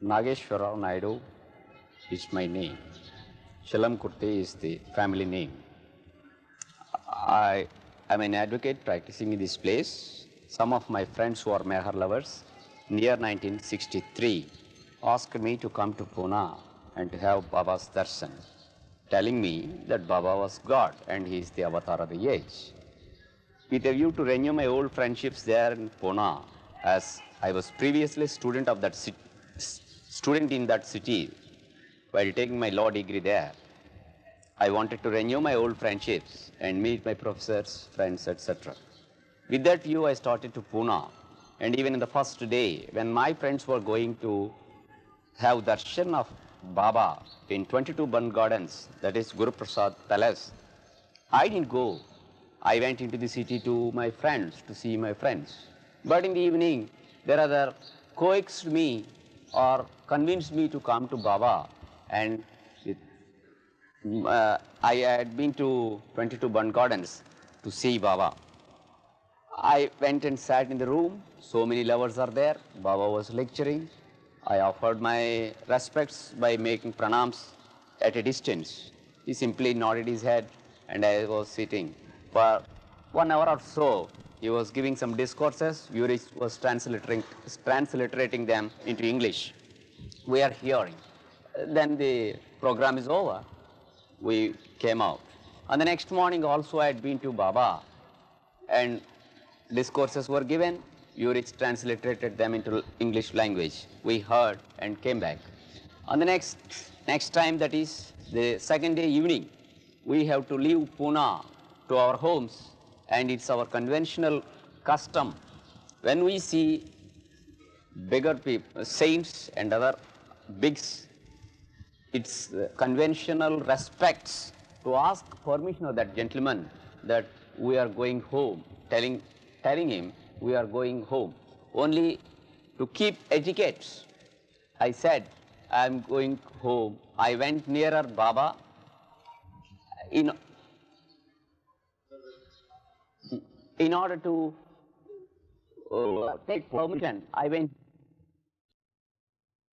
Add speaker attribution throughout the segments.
Speaker 1: Nageswararao Naidu is my name. Shalam Kurte is the family name. I am an advocate practicing in this place. Some of my friends who are Meher lovers, near 1963, asked me to come to Pune and to have Baba's darshan, telling me that Baba was God and he is the avatar of the age. With a view to renew my old friendships there in Pune, as I was previously student in that city while taking my law degree there. I wanted to renew my old friendships and meet my professors, friends, etc. With that view, I started to Pune, and even in the first day, when my friends were going to have darshan of Baba in 22 Bund Gardens, that is Guru Prasad Palace, I didn't go. I went into the city to my friends, to see my friends. But in the evening, their other coaxed me or convinced me to come to Baba, and I had been to 22 Bund Gardens to see Baba. I went and sat in the room. So many lovers are there. Baba was lecturing. I offered my respects by making pranams at a distance. He simply nodded his head, and I was sitting. For 1 hour or so, he was giving some discourses. Yuri was transliterating them into English. We are hearing. Then the program is over. We came out. On the next morning also I had been to Baba, and discourses were given. Yuri transliterated them into English language. We heard and came back. On the next time, that is the second day evening, we have to leave Pune to our homes, and it's our conventional custom when we see bigger people, saints and other bigs, it's conventional respects to ask permission of that gentleman that we are going home, telling him we are going home. Only to keep etiquettes, I said, I am going home. I went nearer Baba. In order to take permission, I went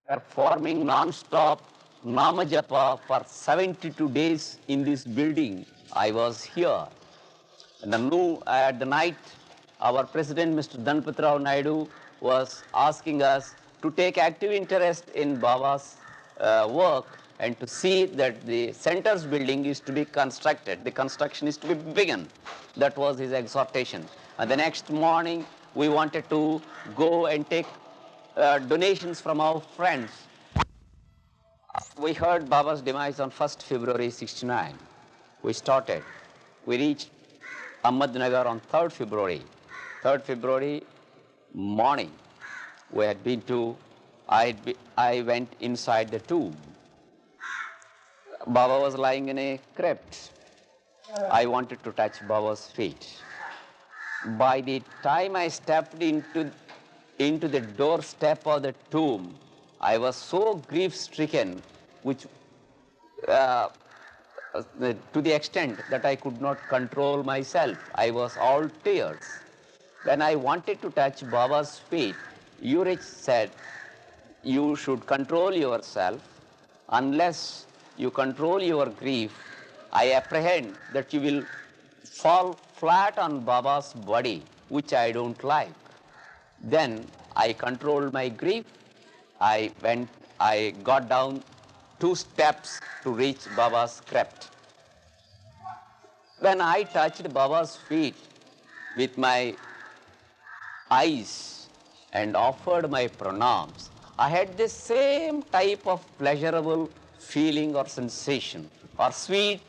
Speaker 1: performing non-stop Nama Japa for 72 days in this building. I was here. At the night, our president, Mr. Dhanpatrao Naidu, was asking us to take active interest in Baba's work and to see that the center's building is to be constructed. The construction is to be begun. That was his exhortation. And the next morning, we wanted to go and take donations from our friends. We heard Baba's demise on 1st February 69. We started. We reached Ahmednagar on 3rd February. 3rd February morning, we had been to, I went inside the tomb. Baba was lying in a crypt. I wanted to touch Baba's feet. By the time I stepped into the doorstep of the tomb, I was so grief-stricken, which to the extent that I could not control myself. I was all tears. When I wanted to touch Baba's feet, Urich said, you should control yourself. Unless you control your grief, I apprehend that you will fall flat on Baba's body, which I don't like. Then I controlled my grief. I got down 2 steps to reach Baba's crypt. When I touched Baba's feet with my eyes and offered my pranams, I had the same type of pleasurable feeling or sensation or sweet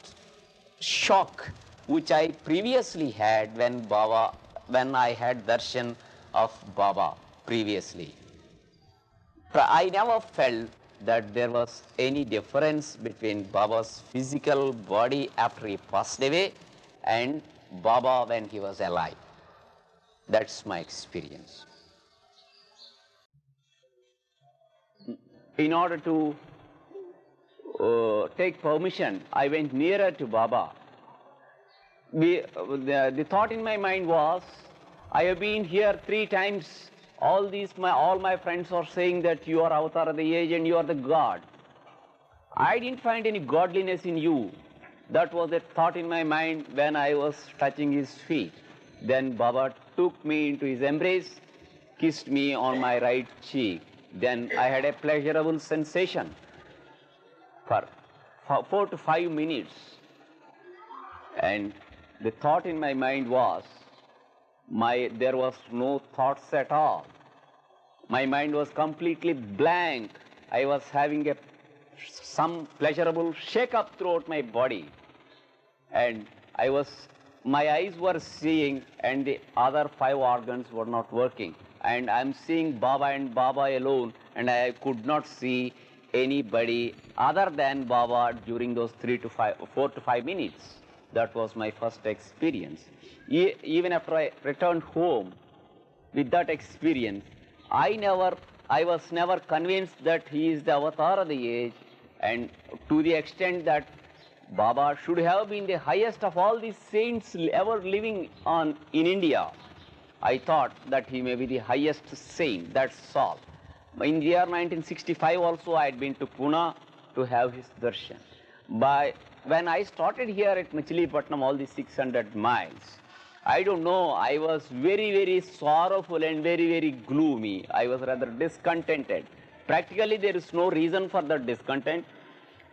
Speaker 1: shock which I previously had when I had darshan of Baba previously. I never felt that there was any difference between Baba's physical body after he passed away and Baba when he was alive. That's my experience. In order to take permission, I went nearer to Baba. The thought in my mind was, I have been here 3 times all my friends are saying that you are avatar of the age and you are the God. I didn't find any godliness in you. That was a thought in my mind when I was touching his feet. Then Baba took me into his embrace, kissed me on my right cheek. Then I had a pleasurable sensation for 4 to 5 minutes. And the thought in my mind was, there was no thoughts at all. My mind was completely blank. I was having some pleasurable shake-up throughout my body. And my eyes were seeing and the other 5 organs were not working. And I'm seeing Baba and Baba alone, and I could not see anybody other than Baba during those 4 to 5 minutes. That was my first experience. Even after I returned home with that experience, I was never convinced that he is the avatar of the age, and to the extent that Baba should have been the highest of all the saints ever living in India. I thought that he may be the highest saint, that's all. In the year 1965 also I had been to Pune to have his darshan. When I started here at Machilipatnam, all the 600 miles, I don't know, I was very, very sorrowful and very, very gloomy. I was rather discontented. Practically there is no reason for that discontent.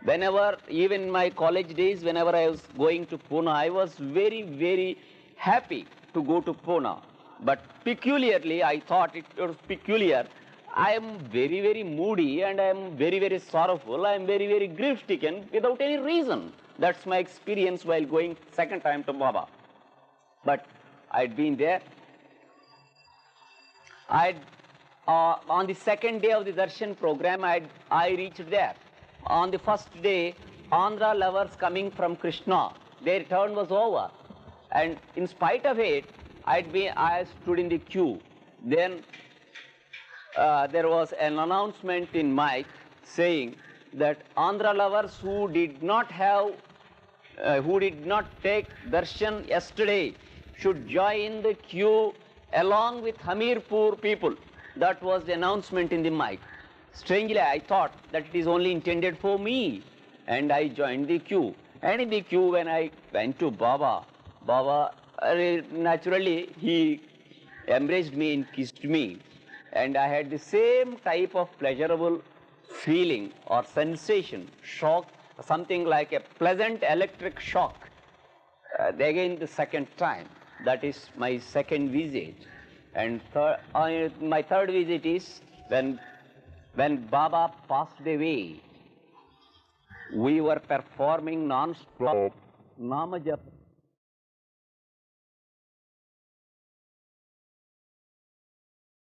Speaker 1: Whenever, even in my college days, whenever I was going to Pune, I was very, very happy to go to Pune. But peculiarly, I thought it was peculiar. I am very, very moody and I am very, very sorrowful. I am very, very grief-stricken without any reason. That's my experience while going second time to Baba. But I'd been there. On the second day of the darshan program, I reached there. On the first day, Andhra lovers coming from Krishna, their turn was over. And in spite of it, I stood in the queue. Then there was an announcement in mic saying that Andhra lovers who did not take darshan yesterday should join the queue along with Hamirpur people. That was the announcement in the mic. Strangely, I thought that it is only intended for me, and I joined the queue. And in the queue, when I went to Baba, naturally, he embraced me and kissed me. And I had the same type of pleasurable feeling or sensation, shock, something like a pleasant electric shock. Again, the second time. That is my second visit. And my third visit is when Baba passed away. We were performing non-stop Nama Japa.